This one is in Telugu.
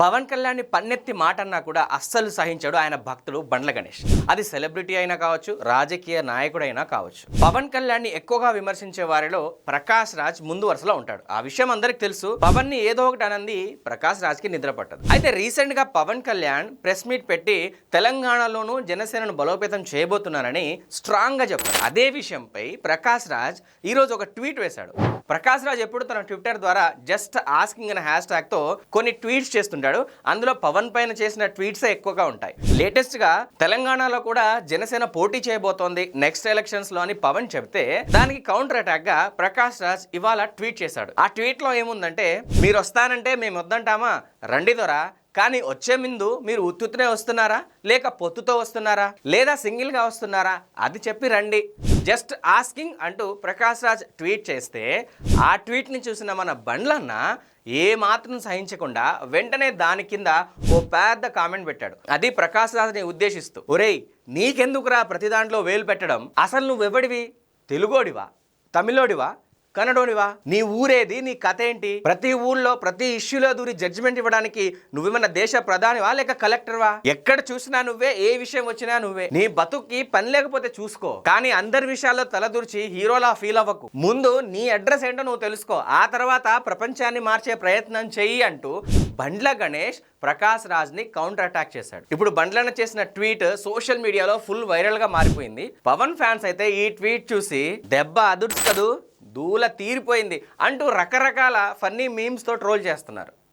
పవన్ కళ్యాణ్ పన్నెత్తి మాట అన్నా కూడా అస్సలు సహించాడు ఆయన భక్తుడు బండ్ల గణేష్. అది సెలబ్రిటీ అయినా కావచ్చు, రాజకీయ నాయకుడైనా కావచ్చు. పవన్ కళ్యాణ్ ఎక్కువగా విమర్శించే వారిలో ప్రకాష్ రాజ్ ముందు వరుసలో ఉంటాడు. ఆ విషయం అందరికి తెలుసు. పవన్ ని ఏదో ఒకటి అనంది ప్రకాష్ రాజ్ కి నిద్ర పట్టదు. అయితే రీసెంట్ గా పవన్ కళ్యాణ్ ప్రెస్ మీట్ పెట్టి తెలంగాణలోనూ జనసేనను బలోపేతం చేయబోతున్నానని స్ట్రాంగ్ గా చెప్పారు. అదే విషయంపై ప్రకాష్ రాజ్ ఈ రోజు ఒక ట్వీట్ వేశాడు. ప్రకాష్ రాజ్ ఎప్పుడు తన ట్విట్టర్ ద్వారా జస్ట్ ఆస్కింగ్ అనే హ్యాష్ ట్యాగ్ తో కొన్ని ట్వీట్స్ చేస్తుంటాడు. అందులో పవన్ పైన చేసిన ట్వీట్స్ ఎక్కువగా ఉంటాయి. లేటెస్ట్ గా తెలంగాణలో కూడా జనసేన పోటీ చేయబోతోంది నెక్స్ట్ ఎలక్షన్స్ లో అని పవన్ చెప్తే దానికి కౌంటర్ అటాక్ గా ప్రకాష్ రాజ్ ఇవాళ ట్వీట్ చేశాడు. ఆ ట్వీట్ లో ఏముందంటే, మీరు వస్తానంటే మేము వద్దంటామా, రండి దొరా, కానీ వచ్చే ముందు మీరు ఉత్తునే వస్తున్నారా, లేక పొత్తుతో వస్తున్నారా, లేదా సింగిల్ గా వస్తున్నారా, అది చెప్పి రండి, జస్ట్ ఆస్కింగ్ అంటూ ప్రకాష్ రాజ్ ట్వీట్ చేస్తే ఆ ట్వీట్ ని చూసిన మన బండ్లన్న ఏ మాత్రం సహించకుండా వెంటనే దాని కింద ఓ పెద్ద కామెంట్ పెట్టాడు. అది ప్రకాష్ రాజ్ని ఉద్దేశిస్తూ, ఒరేయ్ నీకెందుకురా ప్రతి దాంట్లో వేలు పెట్టడం, అసలు నువ్వెవడివి, తెలుగోడివా, తమిళోడివా, కన్నడోనివా, నీ ఊరేది, నీ కథ ఏంటి, ప్రతి ఊళ్ళో ప్రతి ఇష్యూలో దూరి జడ్జిమెంట్ ఇవ్వడానికి నువ్వేమన్నా దేశ ప్రధానివా లేక కలెక్టర్వా, ఎక్కడ చూసినా నువ్వే, ఏ విషయం వచ్చినా నువ్వే, నీ బతుక్కి పని లేకపోతే చూసుకో, కానీ అందరి విషయాల్లో తలదూర్చి హీరోలా ఫీల్ అవ్వకు, ముందు నీ అడ్రస్ ఏంటో నువ్వు తెలుసుకో, ఆ తర్వాత ప్రపంచాన్ని మార్చే ప్రయత్నం చెయ్యి అంటూ బండ్ల గణేష్ ప్రకాష్ రాజ్ ని కౌంటర్ అటాక్ చేశాడు. ఇప్పుడు బండ్లన్న చేసిన ట్వీట్ సోషల్ మీడియాలో ఫుల్ వైరల్ గా మారిపోయింది. పవన్ ఫ్యాన్స్ అయితే ఈ ట్వీట్ చూసి దెబ్బ అదుర్చు కదూ, దూల తీరిపోయింది అంటూ రకరకాల ఫన్నీ మీమ్స్ తో ట్రోల్ చేస్తున్నారు.